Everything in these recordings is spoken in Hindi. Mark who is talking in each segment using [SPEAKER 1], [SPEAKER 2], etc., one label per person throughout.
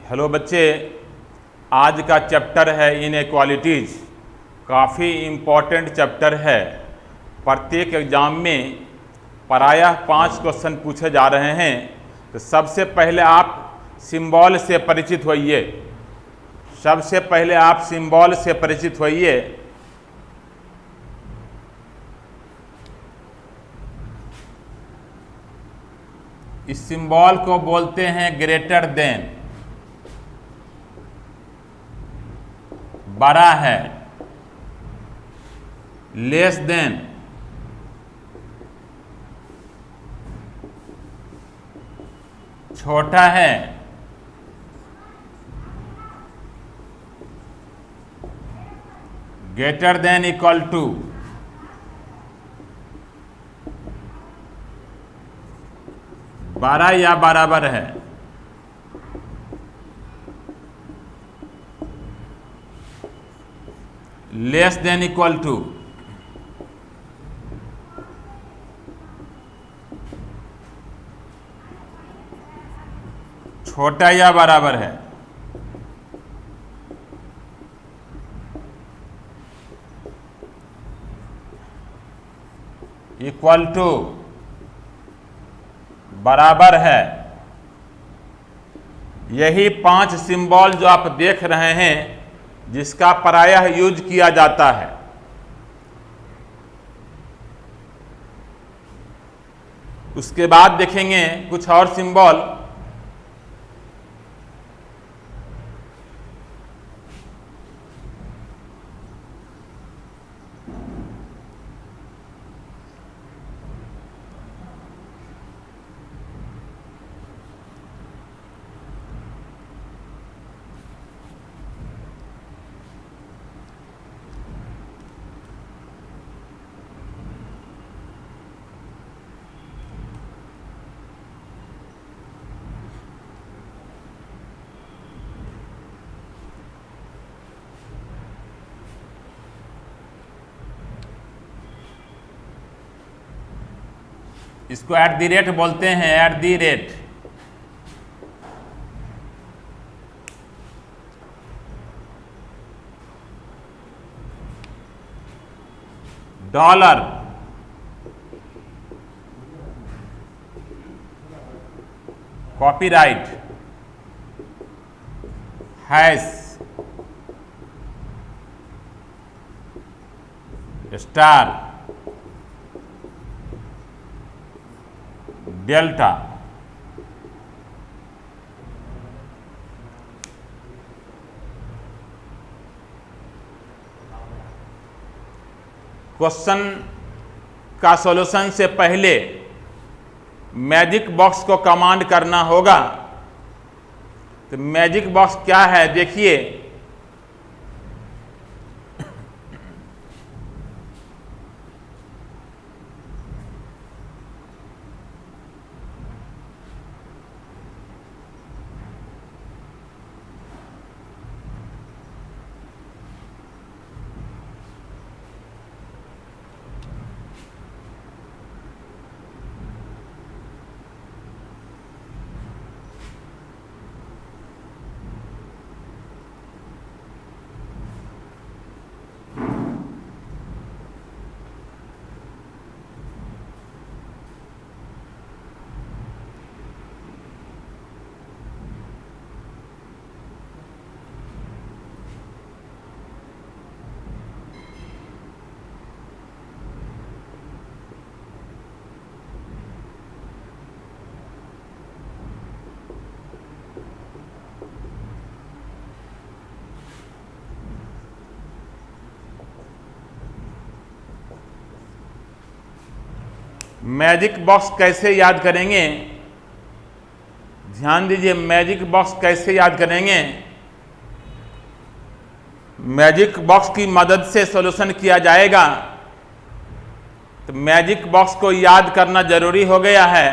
[SPEAKER 1] हेलो बच्चे, आज का चैप्टर है इनइक्वालिटीज़। काफ़ी इम्पॉर्टेंट चैप्टर है। प्रत्येक एग्ज़ाम में प्रायः 5 क्वेश्चन पूछे जा रहे हैं। तो सबसे पहले आप सिंबल से परिचित होइए। सबसे पहले आप सिंबल से परिचित होइए। इस सिंबल को बोलते हैं ग्रेटर देन, बड़ा है। लेस देन, छोटा है। ग्रेटर देन इक्वल टू, बड़ा या बराबर है। लेस देन इक्वल टू, छोटा या बराबर है। इक्वल टू, बराबर है। यही 5 सिंबल जो आप देख रहे हैं, जिसका प्रायः यूज किया जाता है। उसके बाद देखेंगे कुछ और सिंबल। इसको एट द रेट बोलते हैं, eight the rate. Dollar, copyright, hash, star, delta. Question का सॉल्यूशन से पहले मैजिक बॉक्स को कमांड करना होगा। तो मैजिक बॉक्स क्या है देखिए। मैजिक बॉक्स कैसे याद करेंगे, ध्यान दीजिए। मैजिक बॉक्स कैसे याद करेंगे। मैजिक बॉक्स की मदद से सॉल्यूशन किया जाएगा। तो मैजिक बॉक्स को याद करना जरूरी हो गया है।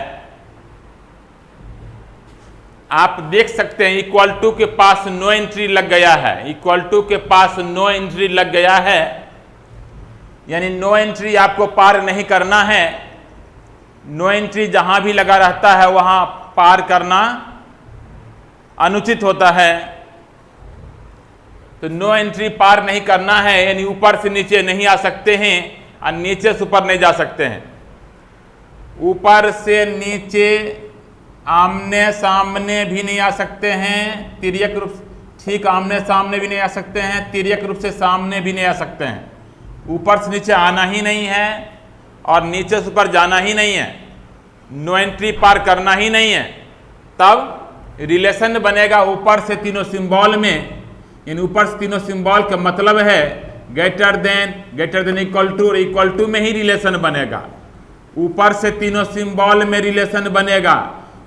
[SPEAKER 1] आप देख सकते हैं इक्वल टू के पास नो एंट्री लग गया है। इक्वल टू के पास नो एंट्री लग गया है, यानी नो एंट्री आपको पार नहीं करना है। नो एंट्री जहां भी लगा रहता है वहां पार करना अनुचित होता है। तो नो एंट्री पार नहीं करना है, यानी ऊपर से नीचे नहीं आ सकते हैं और नीचे से ऊपर नहीं जा सकते हैं। ऊपर से नीचे आमने सामने भी नहीं आ सकते हैं, तिर्यक रूप ठीक आमने सामने भी नहीं आ सकते हैं, तिर्यक रूप से सामने भी नहीं आ सकते हैं। ऊपर से नीचे आना ही नहीं है और नीचे से ऊपर जाना ही नहीं है, नो एंट्री पार करना ही नहीं है। तब रिलेशन बनेगा ऊपर से तीनों सिंबल में। इन ऊपर से तीनों सिंबल का मतलब है ग्रेटर देन इक्वल टू में ही रिलेशन बनेगा। ऊपर से तीनों सिंबल में रिलेशन बनेगा,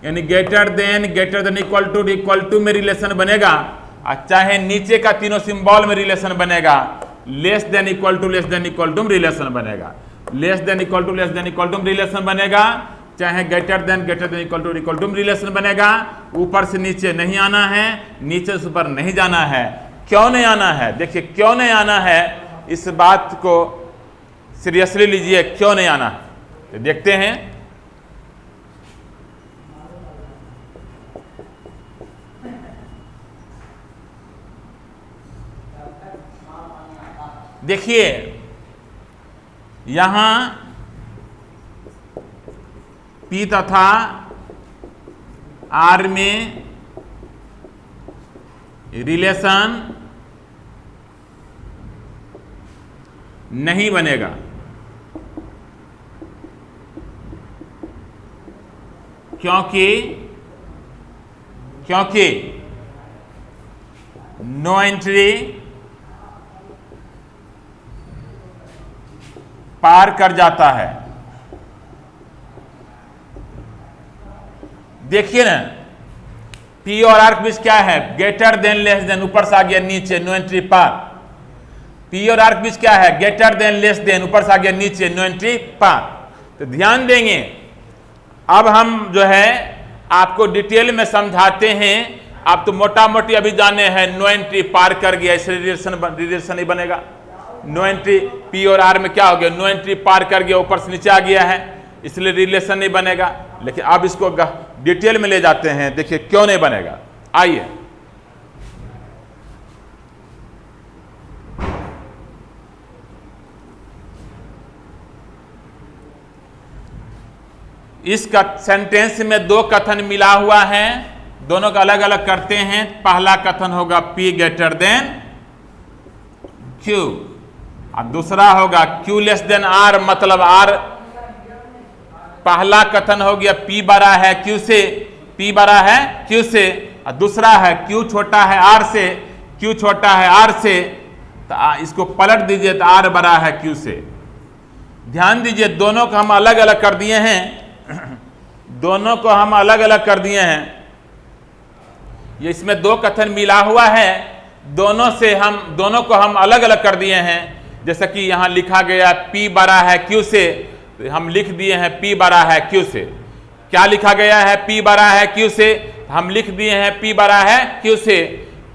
[SPEAKER 1] यानी ग्रेटर देन इक्वल टू में रिलेशन बनेगा। और चाहे नीचे का तीनों सिंबल में रिलेशन बनेगा, लेस देन इक्वल टू में रिलेशन बनेगा, लेस देन इक्वल टू में रिलेशन बनेगा, चाहे ग्रेटर देन इक्वल टू में रिलेशन बनेगा। ऊपर से नीचे नहीं आना है, नीचे से ऊपर नहीं जाना है। क्यों नहीं आना है? देखिए क्यों नहीं आना है, इस बात को सीरियसली लीजिए, क्यों नहीं आना है तो देखते हैं। देखिए यहां P तथा R में रिलेशन नहीं बनेगा, क्योंकि नो एंट्री पार कर जाता है। देखिए ना, P और R के बीच क्या है? ग्रेटर देन लेस देन, ऊपर से आ गया नीचे, नो एंट्री पार। P और R के बीच क्या है? ग्रेटर देन लेस देन, ऊपर से आ गया नीचे, नो एंट्री पार। तो ध्यान देंगे, अब हम जो है आपको डिटेल में समझाते हैं। आप तो मोटा मोटी अभी जाने हैं नो एंट्री पार कर गया, इसलिए रिलेशन नहीं बनेगा। नो एंट्री P और R में क्या हो गया? नो एंट्री पार कर गया, ऊपर से नीचे आ गया है, इसलिए रिलेशन नहीं बनेगा। लेकिन अब इसको डिटेल में ले जाते हैं, देखिए क्यों नहीं बनेगा। आइए इस सेंटेंस में दो कथन मिला हुआ है, दोनों का अलग अलग करते हैं। पहला कथन होगा P ग्रेटर देन Q और दूसरा होगा Q लेस देन R, मतलब R। पहला कथन हो गया P बड़ा है Q से, P बड़ा है Q से, और दूसरा है Q छोटा है R से, Q छोटा है R से। तो इसको पलट दीजिए तो R बड़ा है Q से। ध्यान दीजिए, दोनों को हम अलग अलग कर दिए हैं, दोनों को हम अलग अलग कर दिए हैं। ये इसमें दो कथन मिला हुआ है, दोनों को हम अलग अलग कर दिए हैं। जैसा कि यहां लिखा गया P बड़ा है Q से, तो हम लिख दिए हैं P बड़ा है Q से। क्या लिखा गया है? P बड़ा है Q से, हम लिख दिए हैं P बड़ा है Q से।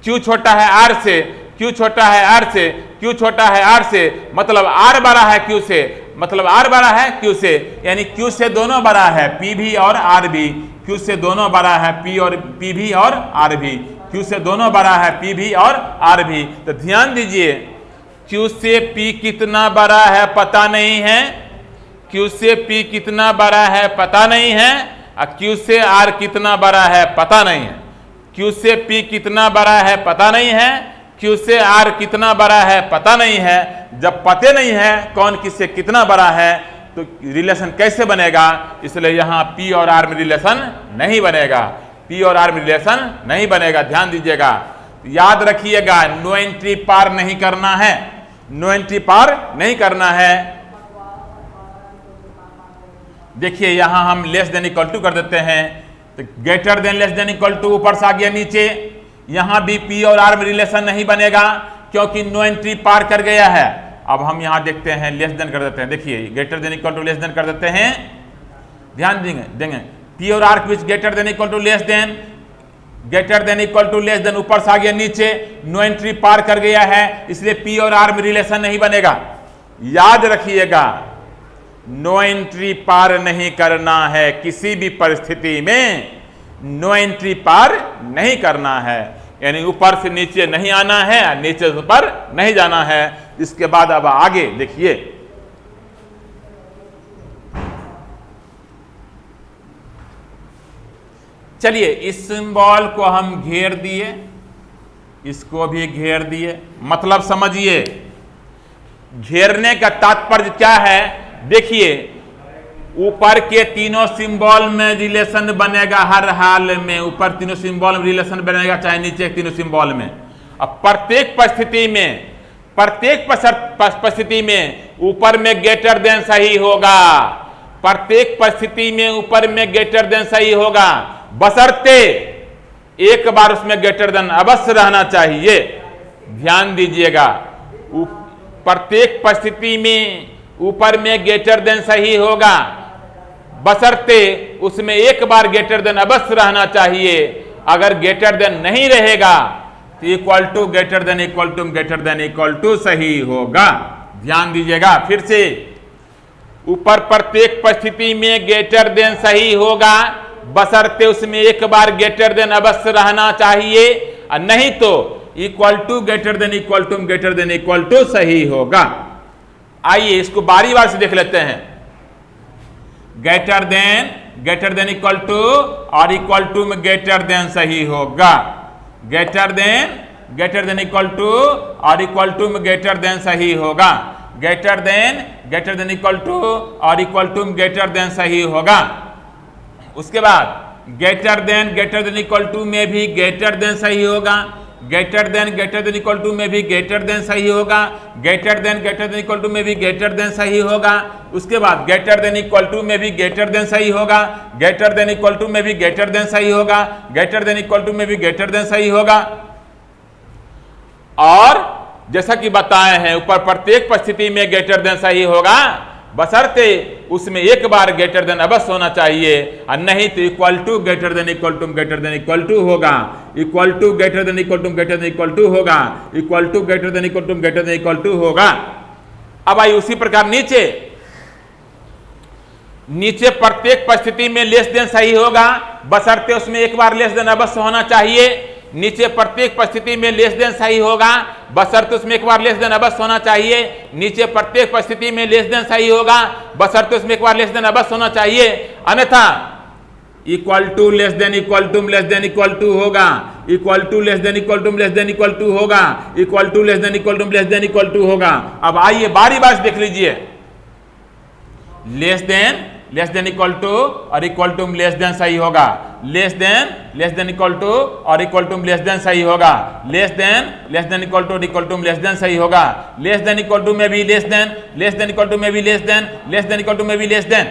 [SPEAKER 1] Q छोटा है R से, Q छोटा है R से, Q छोटा है R से, मतलब R बड़ा है Q से, मतलब R बड़ा है Q से, यानी Q से दोनों बड़ा है, P भी और R भी। Q से दोनों बड़ा है, P भी और R भी। Q से दोनों बड़ा है, P भी और R भी। तो ध्यान दीजिए, Q से P कितना बड़ा है पता नहीं है, Q से P कितना बड़ा है पता नहीं है, और Q से R कितना बड़ा है पता नहीं है। Q से P कितना बड़ा है पता नहीं है, Q से R कितना बड़ा है पता नहीं है। जब पते नहीं है कौन किससे कितना बड़ा है, तो रिलेशन कैसे बनेगा? इसलिए यहाँ P और R में रिलेशन नहीं बनेगा, P और R में रिलेशन नहीं बनेगा। ध्यान दीजिएगा, याद रखिएगा, नो एंट्री पार नहीं करना है, नो एंट्री पार नहीं करना है। देखिए यहां हम लेस देन इक्वल टू कर देते हैं, तो greater than less than equal to ऊपर से आ गया नीचे। यहां भी P और R में रिलेशन नहीं बनेगा, क्योंकि नो एंट्री पार कर गया है। अब हम यहां देखते हैं, लेस देन कर देते हैं। देखिए greater than equal to less than कर देते हैं, ध्यान देंगे P और R के बीच greater than equal to less than, greater than equal to less than, ऊपर से आ गया नीचे, नो एंट्री पार कर गया है, इसलिए P और R में रिलेशन नहीं बनेगा। याद रखिएगा, नो एंट्री पार नहीं करना है किसी भी परिस्थिति में, नो एंट्री पार नहीं करना है, यानी ऊपर से नीचे नहीं आना है, नीचे से ऊपर नहीं जाना है। इसके बाद अब आगे देखिए, चलिए इस सिंबल को हम घेर दिए, इसको भी घेर दिए। मतलब समझिए घेरने का तात्पर्य क्या है। देखिए ऊपर के तीनों सिंबल में रिलेशन बनेगा, हर हाल में ऊपर तीनों सिंबल में रिलेशन बनेगा, चाहे नीचे तीनों सिंबल में। अब प्रत्येक परिस्थिति में ऊपर में ग्रेटर देन सही होगा, प्रत्येक परिस्थिति में ऊपर में ग्रेटर देन सही होगा, बशर्ते एक बार उसमें ग्रेटर देन अवश्य रहना चाहिए। ध्यान दीजिएगा, प्रत्येक परिस्थिति में ऊपर में ग्रेटर देन सही होगा, बशर्ते उसमें एक बार ग्रेटर देन अवश्य रहना चाहिए। अगर ग्रेटर देन नहीं रहेगा तो equal to greater than equal to greater than equal to सही होगा। ध्यान दीजिएगा, फिर से ऊपर प्रत्येक परिस्थिति में ग्रेटर देन सही होगा, बशर्ते उसमें एक बार ग्रेटर देन अवश्य रहना चाहिए, और नहीं तो equal to greater than equal to greater than equal to सही होगा। आइए इसको बारी बारी से देख लेते हैं। ग्रेटर देन इक्वल टू और इक्वल टू में ग्रेटर देन सही होगा, ग्रेटर देन इक्वल टू और इक्वल टू में ग्रेटर देन सही होगा, ग्रेटर देन इक्वल टू और इक्वल टू में ग्रेटर देन सही होगा। उसके बाद ग्रेटर देन इक्वल टू में भी ग्रेटर देन सही होगा, ग्रेटर देन इक्वल टू में भी ग्रेटर देन सही होगा, ग्रेटर देन इक्वल टू में भी ग्रेटर देन सही होगा। उसके बाद ग्रेटर देन इक्वल टू में भी ग्रेटर देन सही होगा, ग्रेटर देन इक्वल टू में भी ग्रेटर देन सही होगा, ग्रेटर देन इक्वल टू में भी ग्रेटर देन सही होगा। और जैसा कि बताए हैं ऊपर प्रत्येक परिस्थिति में ग्रेटर देन सही होगा, बशर्ते उसमें एक बार ग्रेटर देन अवश्य होना चाहिए, और नहीं तो equal to greater than equal to greater than equal to होगा, equal to greater than equal to greater than equal to होगा, equal to greater than equal to greater than equal to होगा। अब आइए उसी प्रकार नीचे प्रत्येक परिस्थिति में लेस देन सही होगा, बशर्ते उसमें एक बार लेस देन अवश्य होना चाहिए। नीचे प्रत्येक परिस्थिति में लेस देन सही होगा, बशर्ते उसमें एक बार लेस देन अवश्य होना चाहिए। नीचे प्रत्येक परिस्थिति में लेस देन सही होगा, बशर्ते उसमें एक बार लेस देन अवश्य होना चाहिए, अन्यथा equal to less than equal to less than equal to होगा, equal to less than equal to less than equal to होगा, equal to less than equal to less than equal to होगा। अब आइए बारी बारी देख लीजिए, लेस देन इक्वल टू और इक्वल टू लेस देन सही होगा, लेस देन इक्वल टू और इक्वल टू लेस देन सही होगा, less than equal to equal to less than सही होगा, लेस देन इक्वल टू में भी लेस देन इक्वल टू में भी लेस देन इक्वल टू में भी लेस देन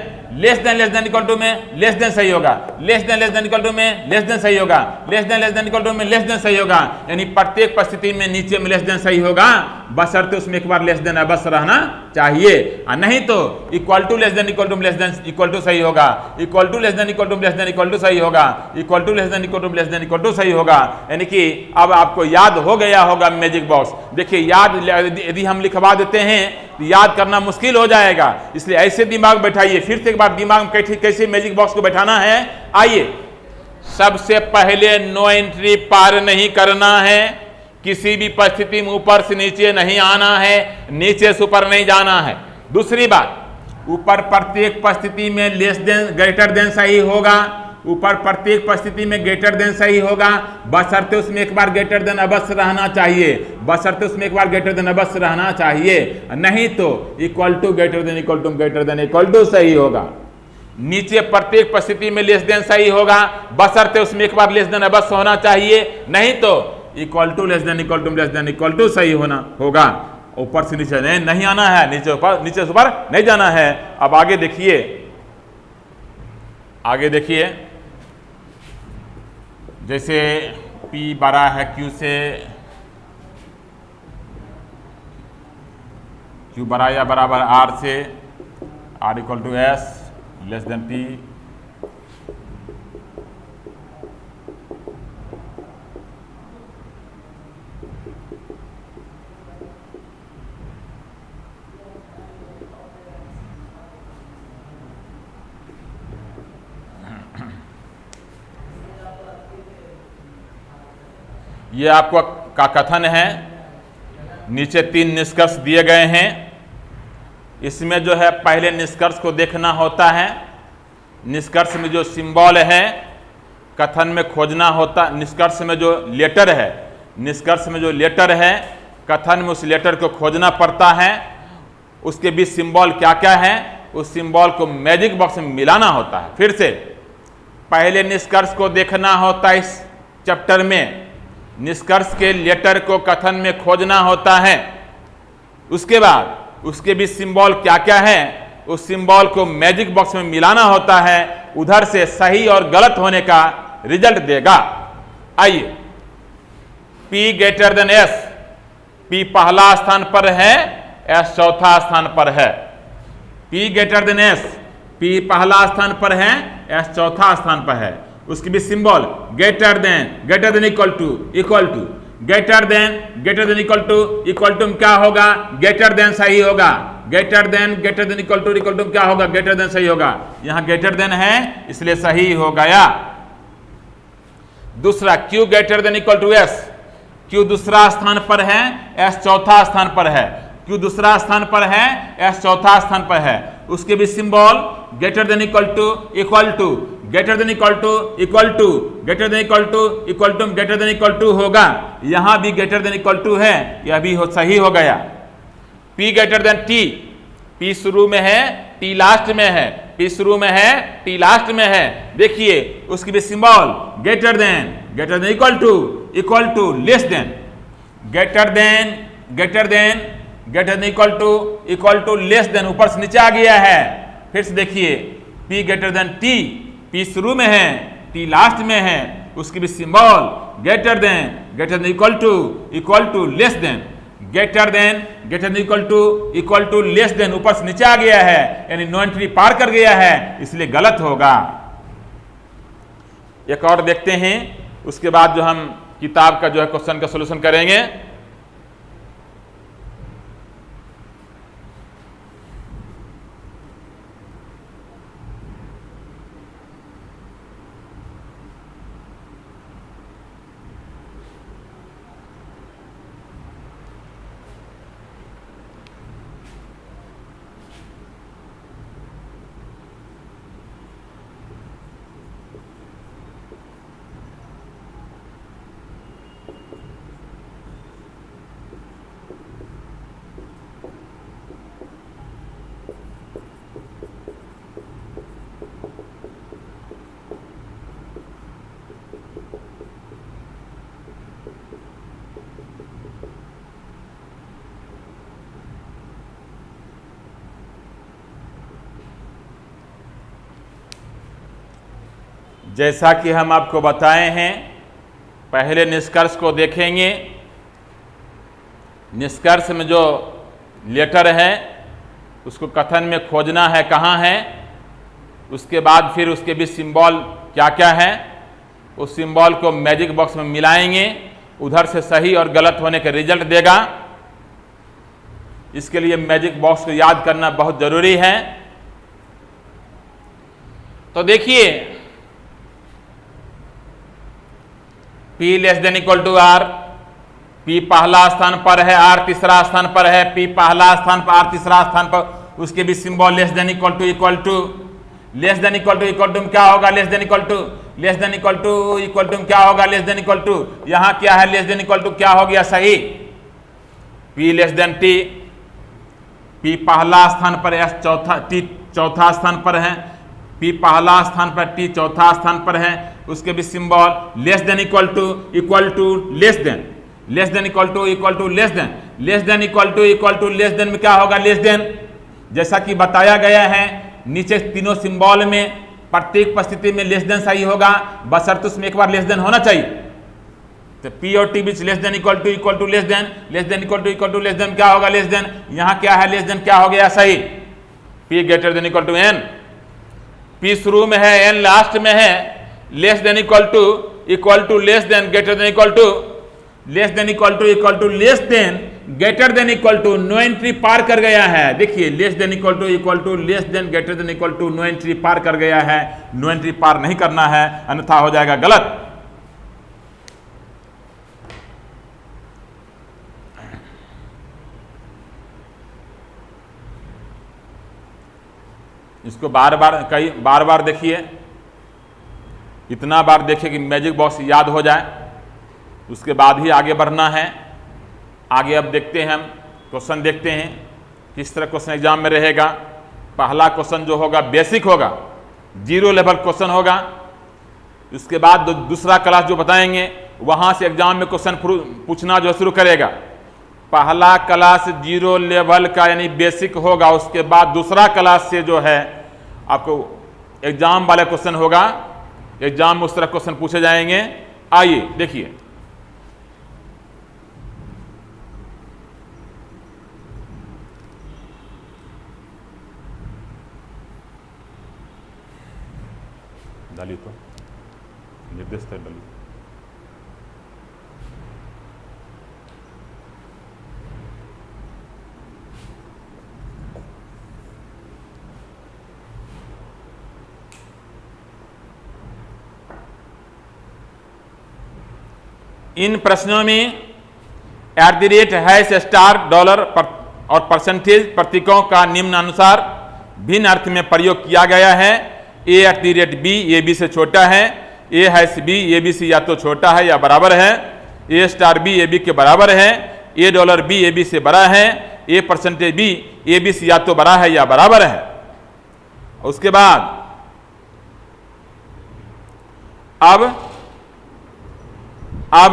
[SPEAKER 1] इक्वल टू में लेस देन सही होगा, लेस देन इक्वल टू में लेस देन सही होगा, लेस देन इक्वल टू में लेस देन सही होगा। यानी प्रत्येक परिस्थिति में नीचे में लेस देन सही होगा, बशर्ते उसमें एक बार लेस देन अवश्य रहना चाहिए, और नहीं तो equal to less than equal to less than equal to सही होगा, equal to less than equal to less than equal to सही होगा, equal to less than equal to less than equal to सही होगा। यानी कि अब आपको याद हो गया होगा मैजिक बॉक्स। देखिए याद यदि हम लिखवा देते हैं तो याद करना मुश्किल हो जाएगा, इसलिए ऐसे दिमाग बैठाइए। फिर से एक बार दिमाग में कैसे मैजिक बॉक्स को बैठाना है। आइए, सबसे पहले नो एंट्री पार नहीं करना है, किसी भी परिस्थिति में ऊपर से नीचे नहीं आना है, नीचे से ऊपर नहीं जाना है। दूसरी बात, ऊपर प्रत्येक परिस्थिति में लेस देन ग्रेटर देन सही होगा, ऊपर प्रत्येक परिस्थिति में ग्रेटर देन सही होगा, बशर्ते उसमें एक बार ग्रेटर देन अवश्य रहना चाहिए, बशर्ते उसमें एक बार ग्रेटर देन अवश्य रहना चाहिए, नहीं तो equal to greater than equal to greater than equal to सही होगा। नीचे प्रत्येक परिस्थिति में लेस देन सही होगा, बशर्ते उसमें एक बार लेस देन अवश्य होना चाहिए, नहीं तो equal to less than equal to less than equal to सही होना होगा। ऊपर से नीचे नहीं आना है, नीचे से ऊपर नहीं जाना है। अब आगे देखिए, जैसे P बड़ा है Q से, Q बड़ा या बराबर R से, R equal to S less than P, ये आपको का कथन है। नीचे 3 निष्कर्ष दिए गए हैं। इसमें जो है पहले निष्कर्ष को देखना होता है। निष्कर्ष में जो सिंबल है कथन में खोजना होता, निष्कर्ष में जो लेटर है, निष्कर्ष में जो लेटर है कथन में उस लेटर को खोजना पड़ता है। उसके बीच सिंबल क्या क्या है, उस सिंबल को मैजिक बॉक्स में मिलाना होता है। फिर से पहले निष्कर्ष को देखना होता है। इस चैप्टर में निष्कर्ष के लेटर को कथन में खोजना होता है। उसके बाद उसके बीच सिंबल क्या क्या है, उस सिंबल को मैजिक बॉक्स में मिलाना होता है। उधर से सही और गलत होने का रिजल्ट देगा। आइए, P greater then S, P पहला स्थान पर है, S चौथा स्थान पर है। P greater then S, P पहला स्थान पर है, S चौथा स्थान पर है। उसके भी symbol greater than equal to greater than equal to क्या होगा, ग्रेटर देन सही होगा। ग्रेटर देन इक्वल टू क्या होगा, ग्रेटर देन सही होगा। यहां ग्रेटर देन है इसलिए सही हो गया। दूसरा Q greater than equal to S, Q दूसरा स्थान पर है, S चौथा स्थान पर है। Q दूसरा स्थान पर है, S चौथा स्थान पर है। उसके भी symbol greater than equal to greater than equal to होगा। यहां भी ग्रेटर देन इक्वल टू है, यह भी सही हो गया। P greater then T, P शुरू में है, T लास्ट में है। P शुरू में है, T लास्ट में है। देखिए उसकी भी symbol greater than equal to less than, greater than equal to less than, ऊपर से नीचे आ गया है। फिर से देखिए P greater then T, P शुरू में है, T लास्ट में है। उसकी भी symbol greater than equal to less than, greater than equal to less than, ऊपर से नीचे आ गया है, यानी नो एंट्री पार कर गया है, इसलिए गलत होगा। एक और देखते हैं, उसके बाद जो हम किताब का जो है क्वेश्चन का सॉल्यूशन करेंगे। जैसा कि हम आपको बताए हैं, पहले निष्कर्ष को देखेंगे। निष्कर्ष में जो लेटर है उसको कथन में खोजना है कहाँ है। उसके बाद फिर उसके भी सिंबल क्या क्या है, उस सिंबल को मैजिक बॉक्स में मिलाएंगे। उधर से सही और गलत होने का रिजल्ट देगा। इसके लिए मैजिक बॉक्स को याद करना बहुत जरूरी है। तो देखिए P less than equal to R, P पहला स्थान पर है, R तीसरा स्थान पर है। P पहला स्थान पर, R तीसरा स्थान पर। उसके भी symbol less than equal to क्या होगा, लेस देन इक्वल टू क्या होगा, लेस देन इक्वल टू। यहां क्या है, लेस देन इक्वल टू क्या हो गया, सही। P less then T, P पहला स्थान पर, S T चौथा स्थान पर है। P पहला स्थान पर, T चौथा स्थान पर है। उसके भी symbol less than equal to less than, less than equal to less than में क्या होगा, लेस देन। जैसा कि बताया गया है नीचे तीनों सिंबल में प्रत्येक परिस्थिति में लेस देन सही होगा, बशर्ते उसमें एक बार लेस देन होना चाहिए। तो P और T बीच less than equal to less than क्या होगा, लेस देन। यहां क्या है, लेस देन क्या हो गया, सही। P greater than equal to N, P शुरू में है, N लास्ट में है। Less than equal to less than, greater than equal to greater than equal to, no entry पार कर गया है। देखिए less than equal to less than, greater than equal to, no entry पार कर गया है। नो एंट्री पार नहीं करना है, अन्यथा हो जाएगा गलत। इसको बार बार देखिए, इतना बार देखिए कि मैजिक बॉक्स याद हो जाए, उसके बाद ही आगे बढ़ना है। आगे अब देखते हैं, हम क्वेश्चन देखते हैं किस तरह क्वेश्चन एग्जाम में रहेगा। पहला क्वेश्चन जो होगा बेसिक होगा, 0 लेवल क्वेश्चन होगा। उसके बाद दूसरा क्लास जो बताएंगे वहां से एग्जाम में क्वेश्चन पूछना जो शुरू करेगा। पहला क्लास 0 लेवल का यानी बेसिक होगा, उसके बाद दूसरा क्लास से जो है आपको एग्जाम वाले क्वेश्चन होगा। एग्जाम में उस तरह क्वेश्चन पूछे जाएंगे। आइए देखिए, डालिए तो निर्देश तक डालिए। इन प्रश्नों में @ स्टार डॉलर और परसेंटेज प्रतीकों का निम्नानुसार भिन्न अर्थ में प्रयोग किया गया है। A@B ए बी से छोटा है, A-B ए बी से या तो छोटा है या बराबर है, A*B ए बी के बराबर है, $B ए बी से बड़ा है, A%B ए बी से या तो बड़ा है या बराबर है। उसके बाद अब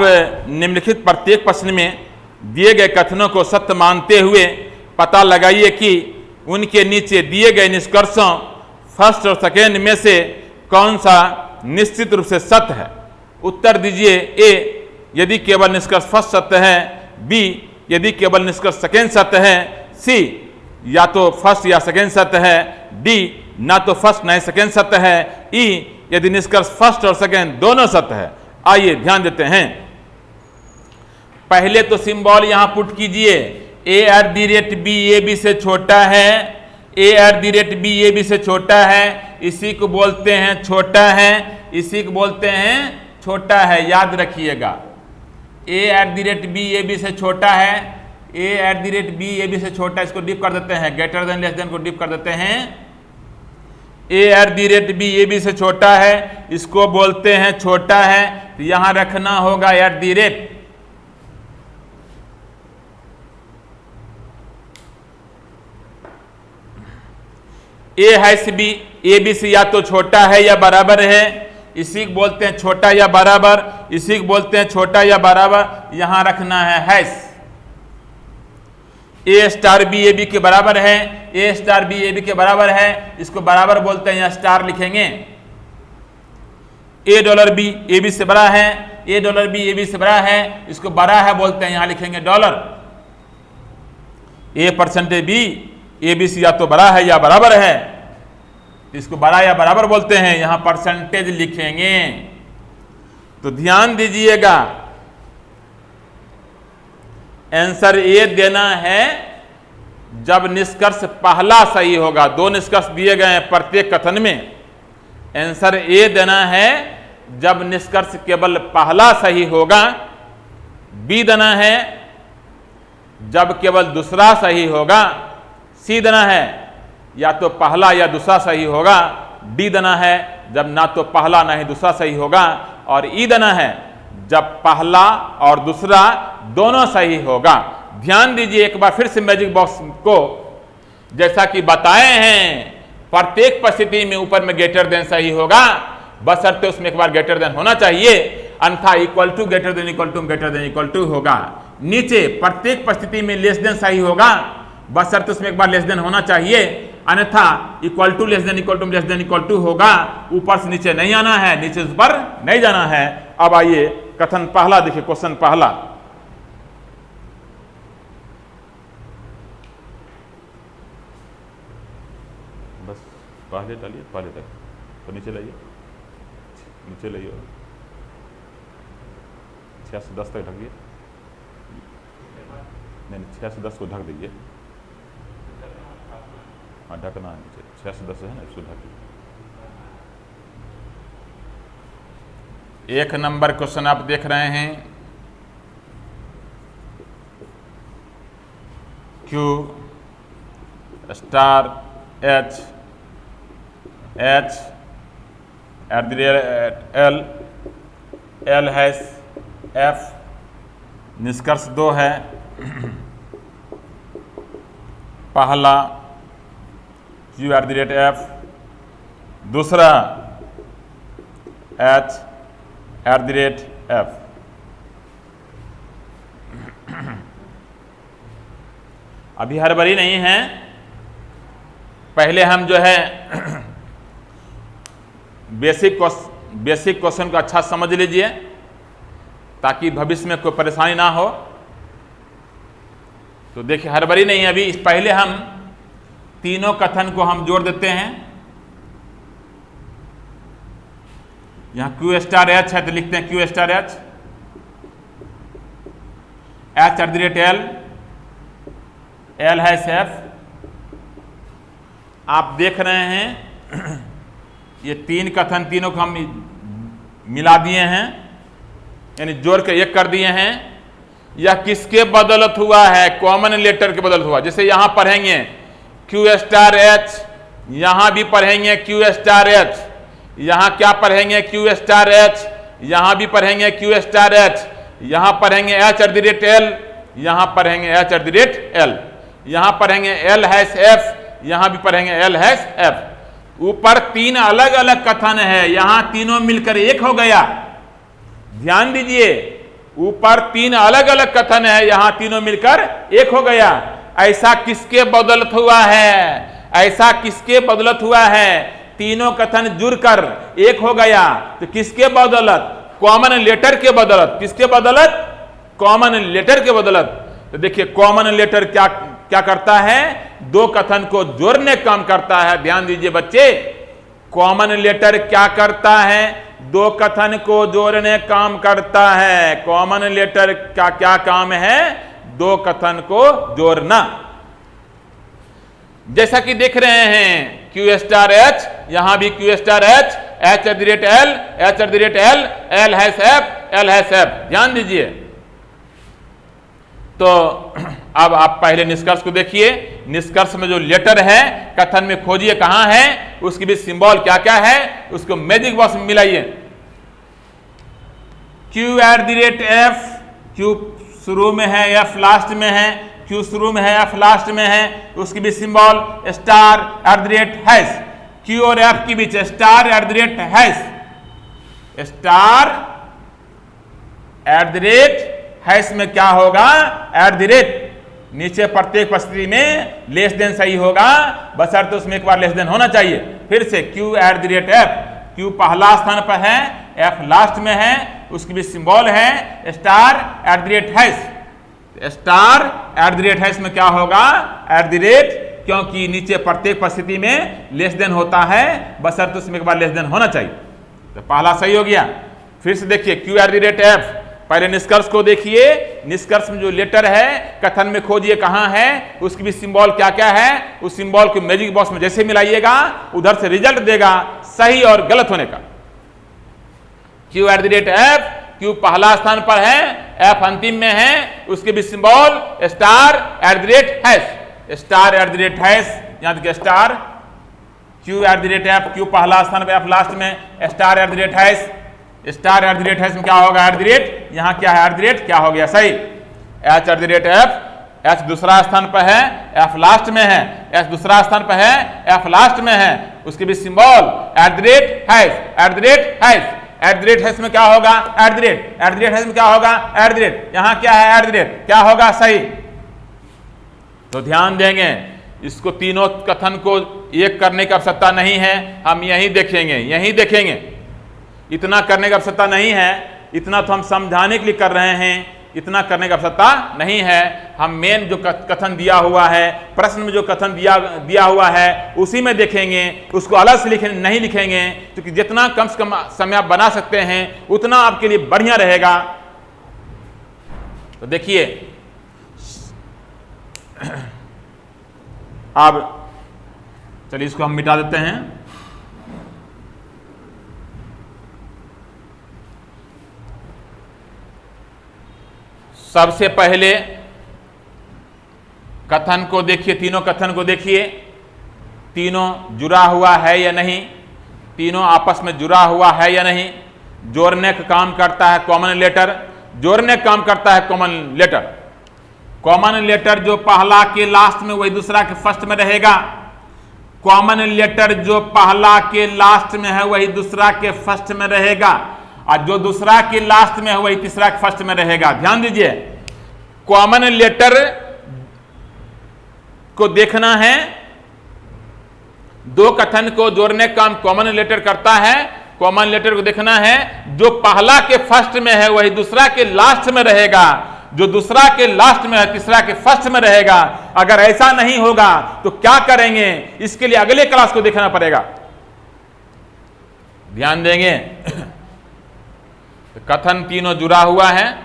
[SPEAKER 1] निम्नलिखित प्रत्येक प्रश्न में दिए गए कथनों को सत्य मानते हुए पता लगाइए कि उनके नीचे दिए गए निष्कर्षों फर्स्ट और सेकेंड में से कौन सा निश्चित रूप से सत्य है। उत्तर दीजिए। ए यदि केवल निष्कर्ष फर्स्ट सत्य है, बी यदि केवल निष्कर्ष सेकेंड सत्य है, सी या तो फर्स्ट या सेकेंड सत्य है, डी ना तो फर्स्ट ना ही सेकेंड सत्य है, ई यदि निष्कर्ष फर्स्ट और सेकेंड दोनों सत्य है। आइए ध्यान देते हैं। पहले तो सिंबल यहां पुट कीजिए। A@B ए बी से छोटा है, A@B ए बी से छोटा है, इसी को बोलते हैं छोटा है, इसी को बोलते हैं छोटा है। याद रखिएगा, A@B ए बी से छोटा है, A@B ए बी से छोटा, इसको डिप कर देते हैं, ग्रेटर देन लेस देन को डिप कर देते हैं। A@B ए बी से छोटा है, इसको बोलते हैं छोटा है, तो यहां रखना होगा @ A-B ए बी से या तो छोटा है या बराबर है, इसी को बोलते हैं छोटा या बराबर, इसी को बोलते हैं छोटा या बराबर, यहां रखना है हैश। A*B ए बी के बराबर है, A*B ए बी के बराबर है, इसको बराबर बोलते हैं, यहां स्टार लिखेंगे। $B ए बी से बड़ा है, $B ए बी से बड़ा है, इसको बड़ा है बोलते हैं, यहां लिखेंगे $। A%B ए बी से या तो बड़ा है या बराबर है, इसको बड़ा या बराबर बोलते हैं, यहां परसेंटेज लिखेंगे। तो ध्यान दीजिएगा, आंसर ए देना है जब निष्कर्ष पहला सही होगा। 2 निष्कर्ष दिए गए हैं प्रत्येक कथन में। आंसर ए देना है जब निष्कर्ष केवल पहला सही होगा। बी देना है जब केवल दूसरा सही होगा। सी देना है या तो पहला या दूसरा सही होगा। डी देना है जब ना तो पहला ना ही दूसरा सही होगा। और ई देना है जब पहला और दूसरा दोनों सही होगा। ध्यान दीजिए एक बार फिर से मैजिक बॉक्स को, जैसा कि बताए हैं, प्रत्येक परिस्थिति में ऊपर में ग्रेटर देन सही होगा, बशर्ते उसमें एक बार ग्रेटर देन होना चाहिए, अन्यथा equal to greater than equal to greater than equal to होगा। नीचे प्रत्येक परिस्थिति में लेस देन सही होगा, बशर्ते उसमें एक बार लेस देन होना चाहिए, अन्यथा equal to less than equal to होगा। ऊपर से नीचे नहीं आना है, नीचे से ऊपर नहीं जाना है। अब आइए कथन पहला देखिए, क्वेश्चन पहला। बस पहले डालिए, पहले तक तो नीचे लाइए, नीचे लाइए, 6 से 10 तक ढकिए। नहीं, 6 से 10 को ढक दीजिए। हाँ, ढकना है नीचे, 6 से 10 है ना, इसको ढकिए। 1 नंबर क्वेश्चन आप देख रहे हैं, Q*H H @L, L hash F। निष्कर्ष 2 है, पहला Q @F, दूसरा H @F। अभी हड़बड़ी नहीं है, पहले हम जो है बेसिक क्वेश्चन को अच्छा समझ लीजिए ताकि भविष्य में कोई परेशानी ना हो। तो देखिए हड़बड़ी नहीं है अभी, इस पहले हम तीनों कथन को हम जोड़ देते हैं। यहां Q*H है तो लिखते हैं Q*H, H @L hash F। आप देख रहे हैं ये तीन कथन, तीनों को हम मिला दिए हैं, यानी जोड़ के एक कर दिए हैं। यह किसके बदौलत हुआ है? कॉमन लेटर के बदौलत हुआ। जैसे यहां पढ़ेंगे Q*H, यहां भी पढ़ेंगे Q*H, यहां क्या पढ़ेंगे Q*H, यहां भी पढ़ेंगे Q*H, यहां पढ़ेंगे H@L, यहां पढ़ेंगे H@L, यहां पढ़ेंगे L हैश F, यहां भी पढ़ेंगे L हैश F। ऊपर तीन अलग अलग कथन है, यहां तीनों मिलकर एक हो गया। ध्यान दीजिए, ऊपर तीन अलग अलग कथन है, यहां तीनों मिलकर एक हो गया। ऐसा किसके बदौलत हुआ है? ऐसा किसके बदौलत हुआ है? तीनों कथन जुड़कर एक हो गया। तो किसके बदौलत? कॉमन लेटर के बदौलत। किसके बदौलत? कॉमन लेटर के बदौलत। तो देखिए कॉमन लेटर क्या क्या करता है? दो कथन को जोड़ने काम करता है। ध्यान दीजिए बच्चे, कॉमन लेटर क्या करता है? दो कथन को जोड़ने काम करता है। कॉमन लेटर का क्या काम है? दो कथन को जोड़ना। जैसा कि देख रहे हैं Q*H, यहां भी Q*H, H@L, H@L, L hash F, L hash F। ध्यान दीजिए। तो अब आप पहले निष्कर्ष को देखिए। निष्कर्ष में जो लेटर है कथन में खोजिए कहां है, उसकी भी सिंबल क्या क्या है, उसको मैजिक बॉक्स में मिलाइए। Q@F, Q शुरू में है, F लास्ट में है। Q शुरू में है, F लास्ट में है, उसकी भी सिंबल *##। Q और F के बीच *##। में क्या होगा? नीचे प्रत्येक परिस्थिति में लेस देन सही होगा, बशर्ते उसमें एक बार लेस देन होना चाहिए। फिर से Q@F, Q पहला स्थान पर है, F लास्ट में है, उसकी भी सिंबल है *##। में क्या होगा? क्योंकि नीचे प्रत्येक परिस्थिति में लेस देन होता है, बशर्ते उसमें एक बार लेस देन होना चाहिए। तो पहला सही हो गया। फिर से देखिए Q@F, पहले निष्कर्ष को देखिए। निष्कर्ष में जो लेटर है कथन में खोजिए कहां है, उसकी भी सिंबल क्या क्या है, उस सिंबल को मैजिक बॉक्स में जैसे मिलाइएगा उधर से रिजल्ट देगा सही और गलत होने का। Q@F, Q पहला स्थान पर है, F अंतिम में है, उसके भी सिंबल *##। यहां देखिए स्टार। Q@F, Q पहला स्थान पर, F लास्ट में, *##। में क्या होगा? यहां क्या है? क्या हो गया? सही। H@F, H दूसरा स्थान पर है, F लास्ट में है, H दूसरा स्थान पर है, F लास्ट में है, उसके भी सिंबल @##। में क्या होगा? में क्या होगा? यहां क्या है? क्या होगा? सही। तो ध्यान देंगे, इसको तीनों कथन को एक करने की आवश्यकता नहीं है, हम यही देखेंगे। इतना करने की आवश्यकता नहीं है, इतना तो हम समझाने के लिए कर रहे हैं, इतना करने की आवश्यकता नहीं है। हम मेन जो कथन दिया हुआ है, प्रश्न में जो कथन दिया हुआ है उसी में देखेंगे, उसको अलग से नहीं लिखेंगे, क्योंकि जितना कम से कम समय आप बना सकते हैं उतना आपके लिए बढ़िया रहेगा। तो देखिए अब चलिए इसको हम मिटा देते हैं। सबसे पहले कथन को देखिए, तीनों कथन को देखिए, तीनों जुड़ा हुआ है या नहीं। तीनों आपस में जुड़ा हुआ है या नहीं, जोड़ने का काम करता है कॉमन लेटर, जोड़ने का काम करता है कॉमन लेटर। कॉमन लेटर जो पहला के लास्ट में वही दूसरा के फर्स्ट में रहेगा, कॉमन लेटर जो पहला के लास्ट में है वही दूसरा के फर्स्ट में रहेगा, और जो दूसरा के लास्ट में है वही तीसरा के फर्स्ट में रहेगा। ध्यान दीजिए, कॉमन लेटर को देखना है, दो कथन को जोड़ने का काम कॉमन लेटर करता है। कॉमन लेटर को देखना है, जो पहला के फर्स्ट में है वही दूसरा के लास्ट में रहेगा, जो दूसरा के लास्ट में है तीसरा के फर्स्ट में रहेगा। अगर ऐसा नहीं होगा तो क्या करेंगे, इसके लिए अगले क्लास को देखना पड़ेगा। ध्यान देंगे। तो कथन तीनों जुड़ा हुआ है,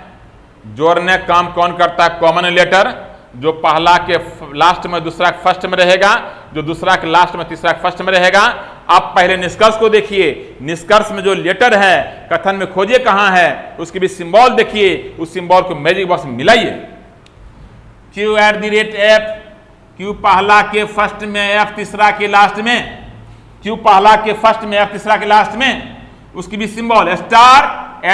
[SPEAKER 1] जोड़ने का काम कौन करता है, कॉमन लेटर, जो पहला के लास्ट में दूसरा के फर्स्ट में रहेगा, जो दूसरा के लास्ट में तीसरा के फर्स्ट में रहेगा। आप पहले निष्कर्ष को देखिए, निष्कर्ष में जो लेटर है कथन में खोजिए कहां है, उसके भी सिंबल देखिए, उस सिंबल को मैजिक बॉक्स में मिलाइए। Q@F, Q पहला के फर्स्ट में, F तीसरा के लास्ट में, Q पहला के फर्स्ट में, F तीसरा के लास्ट में, उसकी भी सिंबल *###, स्टार @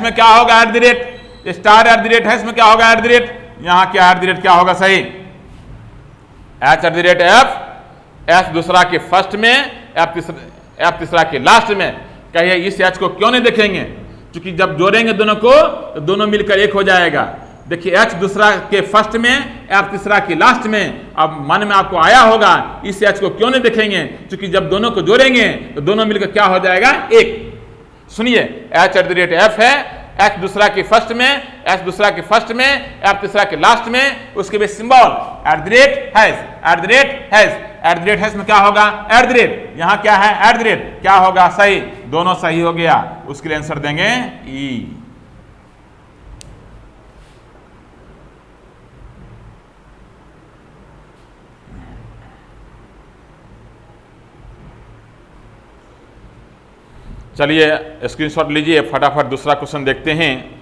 [SPEAKER 1] में क्या होगा, *## में क्या होगा, यहां क्या क्या होगा सही, H@F, F दूसरा के फर्स्ट में, F तीसरा के लास्ट में। कहिए इस H को क्यों नहीं देखेंगे, क्योंकि जब जोड़ेंगे दोनों को तो दोनों मिलकर एक हो जाएगा। देखिए H दूसरा के फर्स्ट में, F तीसरा के लास्ट में। अब मन में आपको आया होगा इस H को क्यों नहीं देखेंगे, क्योंकि जब दोनों को जोड़ेंगे तो दोनों मिलकर क्या हो जाएगा, एक। सुनिए, H@F है, H दूसरा के फर्स्ट में, H दूसरा के फर्स्ट में, F तीसरा के लास्ट में, उसके बाद सिंबल @####### में क्या होगा, यहां क्या है, क्या होगा सही, दोनों सही हो गया। उसके लिए आंसर देंगे ई। चलिए स्क्रीनशॉट लीजिए, फटाफट दूसरा क्वेश्चन देखते हैं।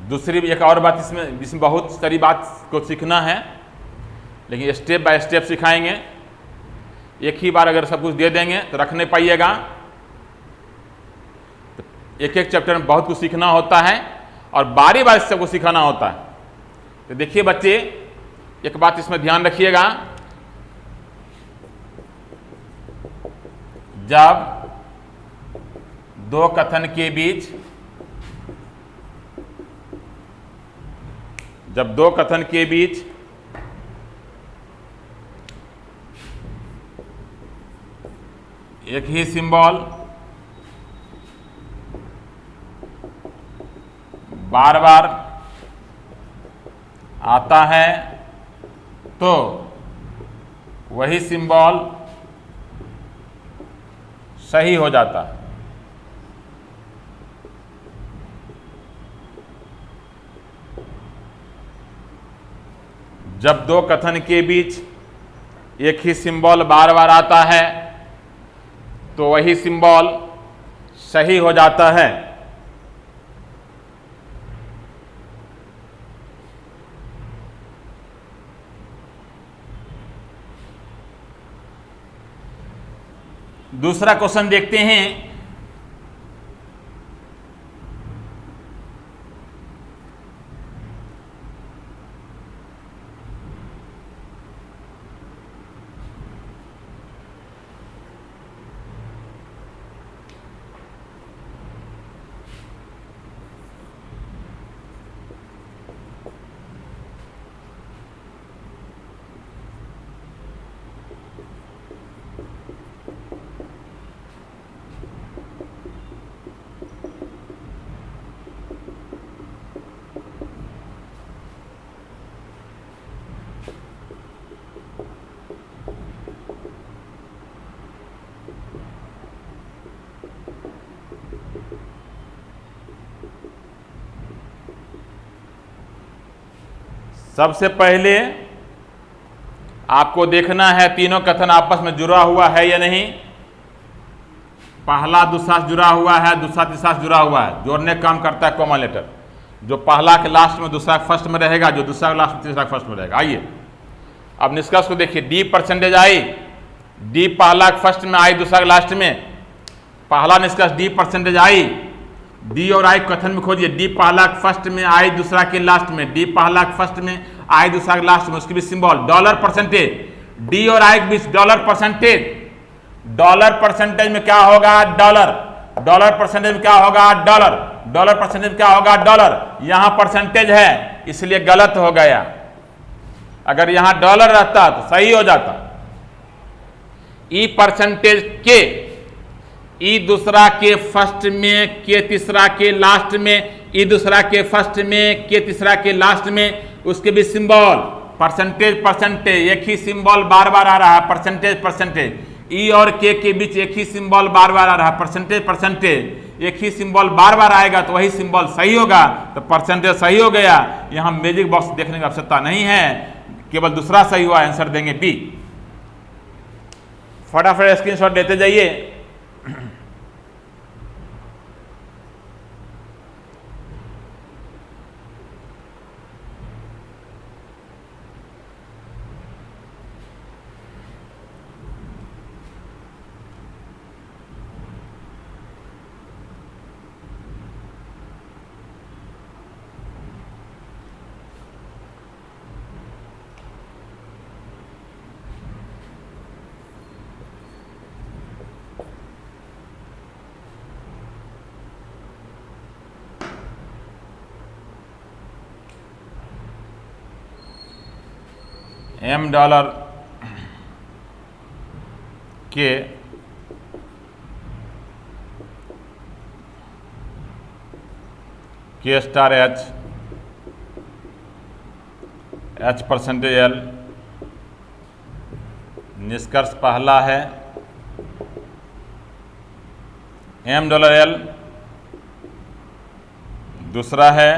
[SPEAKER 1] दूसरी एक और बात इसमें बहुत सारी बात को सीखना है, लेकिन स्टेप बाय स्टेप सिखाएंगे। एक ही बार अगर सब कुछ दे देंगे तो रख नहीं पाइएगा। तो एक एक चैप्टर में बहुत कुछ सीखना होता है और बारी बारी सबको सिखाना होता है। तो देखिए बच्चे, एक बात इसमें ध्यान रखिएगा, जब दो कथन के बीच एक ही सिंबल बार बार आता है तो वही सिंबल सही हो जाता है। जब दो कथन के बीच एक ही सिंबल बार बार आता है तो वही सिंबल सही हो जाता है। दूसरा क्वेश्चन देखते हैं। सबसे पहले आपको देखना है तीनों कथन आपस में जुड़ा हुआ है या नहीं। पहला दूसरा से जुड़ा हुआ है, दूसरा तीसरा से जुड़ा हुआ है। जोड़ने का काम करता है कॉमा लेटर। जो पहला के लास्ट में दूसरा फर्स्ट में रहेगा, जो दूसरा के लास्ट में तीसरा फर्स्ट में रहेगा। आइए अब निष्कर्ष को देखिए। डी परसेंटेज आई, डी पहला फर्स्ट में आई, दूसरा लास्ट में। पहला निष्कर्ष डी परसेंटेज आई। डी और आई कथन में खोजिए। डी पहला फर्स्ट में आई, दूसरा के लास्ट में। डी पहला फर्स्ट में आई, दूसरा के लास्ट में। उसके बीच सिंबल डॉलर परसेंटेज। डी और आई के बीच डॉलर परसेंटेज। डॉलर परसेंटेज में क्या होगा? डॉलर। डॉलर परसेंटेज में क्या होगा? डॉलर। डॉलर परसेंटेज में क्या होगा? डॉलर। यहां परसेंटेज है इसलिए गलत हो गया। अगर यहां डॉलर रहता तो सही हो जाता। ई परसेंटेज के, ई दूसरा के फर्स्ट में, के तीसरा के लास्ट में, ई दूसरा के फर्स्ट में, के तीसरा के लास्ट में। उसके भी सिंबल परसेंटेज परसेंटेज, एक ही सिंबल बार बार आ रहा है, परसेंटेज परसेंटेज। ई और के बीच एक ही सिंबल बार बार आ रहा है, परसेंटेज परसेंटेज। एक ही सिंबल बार बार आएगा तो वही सिंबल सही होगा, तो परसेंटेज सही हो गया। यहां मैजिक बॉक्स देखने की आवश्यकता नहीं है, केवल दूसरा सही हुआ, आंसर देंगे बी। फटाफट स्क्रीनशॉट लेते जाइए। एम डॉलर के star H, H percentage L. निष्कर्ष पहला है एम डॉलर एल, दूसरा है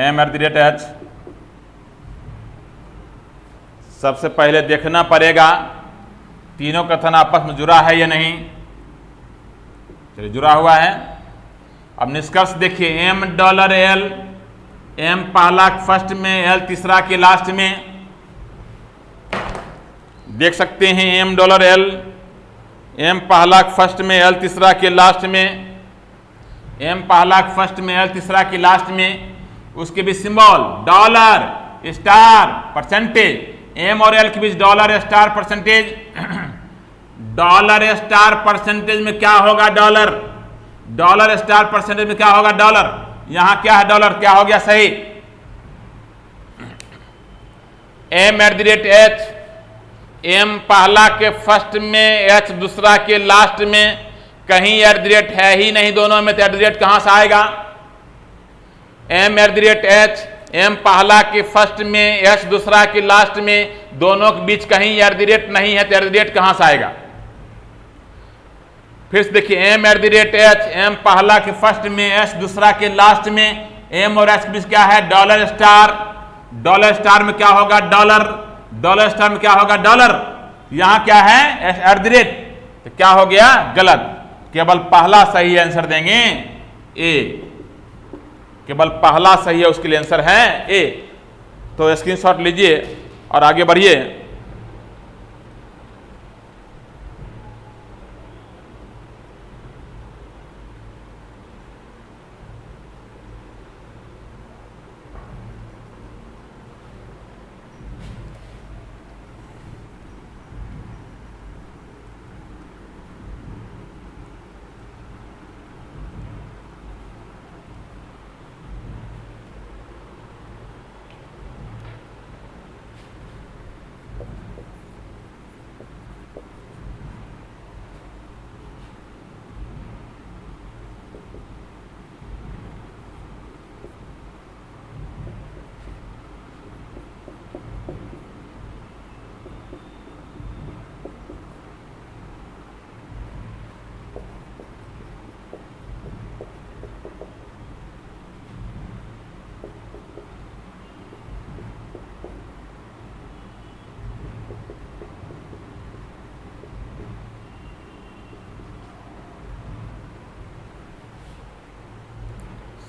[SPEAKER 1] M at the rate H. सबसे पहले देखना पड़ेगा तीनों कथन आपस में जुड़ा है या नहीं। चलिए जुड़ा हुआ है। अब निष्कर्ष देखिए। एम डॉलर एल, एम पहला फर्स्ट में, एल तीसरा के लास्ट में। देख सकते हैं एम डॉलर एल, एम पहला फर्स्ट में, एल तीसरा के लास्ट में। एम पहला फर्स्ट में, एल तीसरा के लास्ट में। उसके भी symbol dollar star percentage. M और एल के बीच dollar star percentage. Dollar star percentage में क्या होगा? डॉलर। डॉलर स्टार परसेंटेज में क्या होगा? डॉलर। यहां क्या है? डॉलर। क्या हो गया सही? M at the rate H, M पहला के फर्स्ट में, एच दूसरा के लास्ट में। कहीं एट द रेट है ही नहीं दोनों में, तो एट द रेट कहां से आएगा? M at the rate H, M पहला के फर्स्ट में, एच दूसरा के लास्ट में। दोनों के बीच कहीं एट द रेट नहीं है, तो एट द रेट कहां से आएगा? फिर से देखिए। M at the rate H, M पहला के फर्स्ट में, एच दूसरा के लास्ट में। एम और एच के बीच क्या है? Dollar star. डॉलर स्टार में क्या होगा? डॉलर। डॉलर स्टार में क्या होगा? डॉलर। यहां क्या है? Eight the rate. तो क्या हो गया? गलत। केवल पहला सही आंसर देंगे ए। केवल पहला सही है, उसके लिए आंसर है ए। तो स्क्रीनशॉट लीजिए और आगे बढ़िए।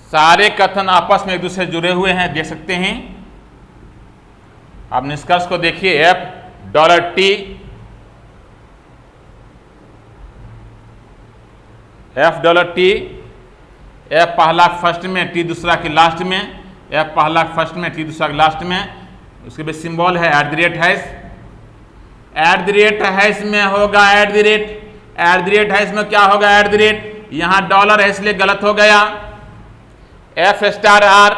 [SPEAKER 1] सारे कथन आपस में एक दूसरे से जुड़े हुए हैं, देख सकते हैं आप। निष्कर्ष को देखिए, $T, $T, F पहला फर्स्ट में, T दूसरा के लास्ट में, F पहला फर्स्ट में, T दूसरा के लास्ट में। उसके बाद सिंबल है @#। @# में होगा @#। में क्या होगा @ यहां डॉलर है इसलिए गलत हो गया। F*R,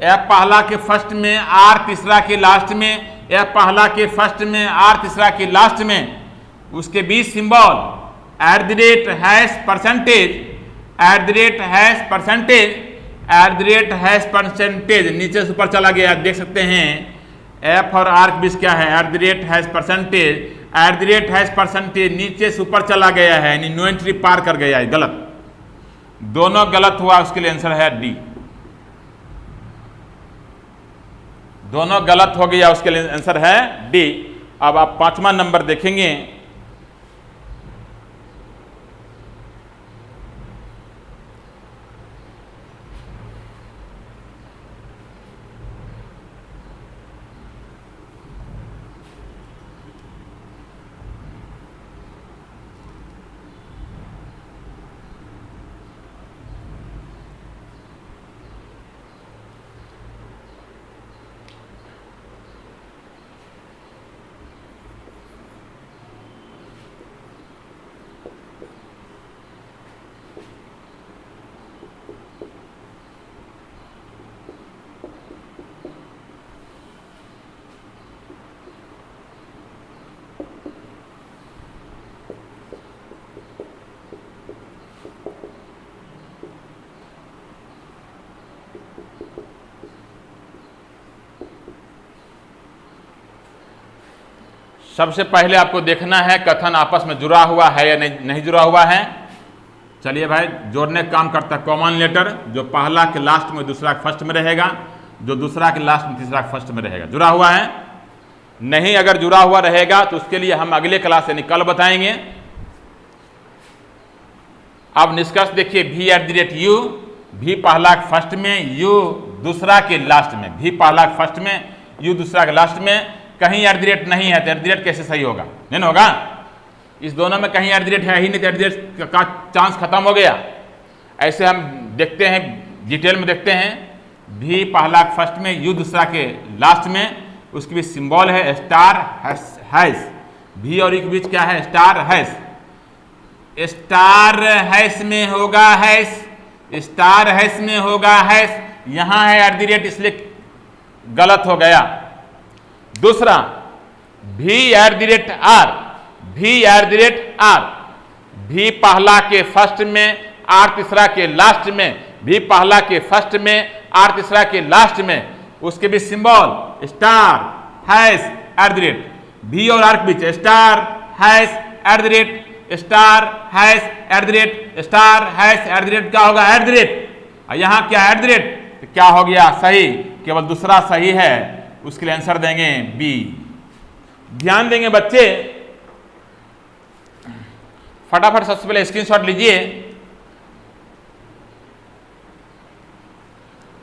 [SPEAKER 1] F पहला के फर्स्ट में, R तीसरा के लास्ट में, F पहला के फर्स्ट में, R तीसरा के लास्ट में, उसके बीच सिंबल %%, नीचे से ऊपर चला गया, देख सकते हैं। F और R के बीच क्या है %%, नीचे से ऊपर चला गया है, यानी नो एंट्री पार कर गया है, गलत। दोनों गलत हुआ, उसके लिए आंसर है D। दोनों गलत हो गया, उसके लिए आंसर है D। अब आप 5वां नंबर देखेंगे। सबसे पहले आपको देखना है कथन आपस में जुड़ा हुआ है या नहीं जुड़ा हुआ है। चलिए भाई, जोड़ने का काम करता है कॉमन लेटर, जो पहला के लास्ट में दूसरा के फर्स्ट में रहेगा, जो दूसरा के लास्ट में तीसरा के फर्स्ट में रहेगा। जुड़ा हुआ है? नहीं, अगर जुड़ा हुआ रहेगा तो उसके लिए हम अगले क्लास से कल बताएंगे। अब निष्कर्ष देखिए, V@U, V पहला के फर्स्ट में, U दूसरा के लास्ट में, V पहला के फर्स्ट में, U दूसरा के लास्ट में। कहीं @ नहीं है तो @ कैसे सही होगा? नहीं ना होगा। इस दोनों में कहीं @ है ही नहीं तो @ का चांस खत्म हो गया। ऐसे हम देखते हैं, डिटेल में देखते हैं। V पहला के फर्स्ट में, U दूसरा के लास्ट में, उसके बीच सिंबल है $#। V और U के बीच क्या है? $#। $# में होगा $# में होगा हैश, यहां है @ इसलिए गलत हो गया। दूसरा V@R, V पहला के फर्स्ट में, R तीसरा के लास्ट में, V पहला के फर्स्ट में, R तीसरा के लास्ट में, उसके बीच सिंबल $#। V और R के बीच $#, क्या होगा @ यहां क्या @ तो क्या हो गया? सही, केवल दूसरा सही है, उसके लिए आंसर देंगे B। ध्यान देंगे बच्चे, फटाफट सबसे पहले स्क्रीनशॉट लीजिए।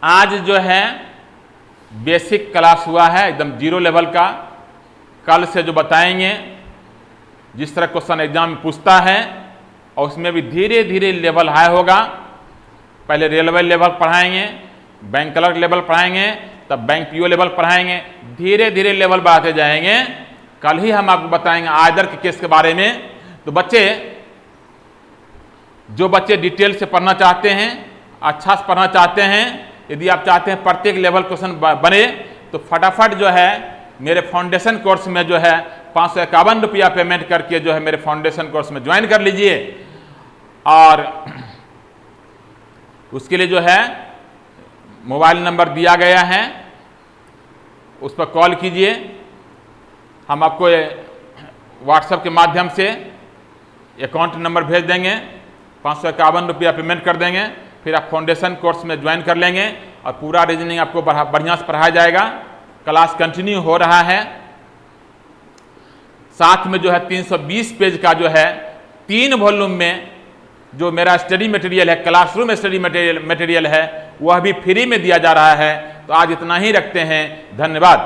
[SPEAKER 1] आज जो है बेसिक क्लास हुआ है, एकदम 0 लेवल का। कल से जो बताएंगे, जिस तरह क्वेश्चन एग्जाम में पूछता है, और उसमें भी धीरे धीरे लेवल हाई होगा। पहले रेलवे लेवल पढ़ाएंगे, बैंक क्लर्क लेवल पढ़ाएंगे, तब बैंक पीओ लेवल पढ़ाएंगे, धीरे धीरे लेवल बढ़ाते जाएंगे। कल ही हम आपको बताएंगे आयदर के केस के बारे में। तो बच्चे, जो बच्चे डिटेल से पढ़ना चाहते हैं, अच्छा से पढ़ना चाहते हैं, यदि आप चाहते हैं प्रत्येक लेवल क्वेश्चन बने, तो फटाफट जो है मेरे फाउंडेशन कोर्स में जो है ₹551 पेमेंट करके जो है मेरे फाउंडेशन कोर्स में ज्वाइन कर लीजिए। और उसके लिए जो है मोबाइल नंबर दिया गया है, उस पर कॉल कीजिए। हम आपको व्हाट्सएप के माध्यम से अकाउंट नंबर भेज देंगे, ₹551 पेमेंट कर देंगे, फिर आप फाउंडेशन कोर्स में ज्वाइन कर लेंगे और पूरा रीजनिंग आपको बढ़िया से पढ़ाया जाएगा। क्लास कंटिन्यू हो रहा है। साथ में जो है 320 पेज का जो है 3 वॉल्यूम में जो मेरा स्टडी मटेरियल है, क्लासरूम स्टडी मटेरियल है, वह भी फ्री में दिया जा रहा है। तो आज इतना ही रखते हैं, धन्यवाद।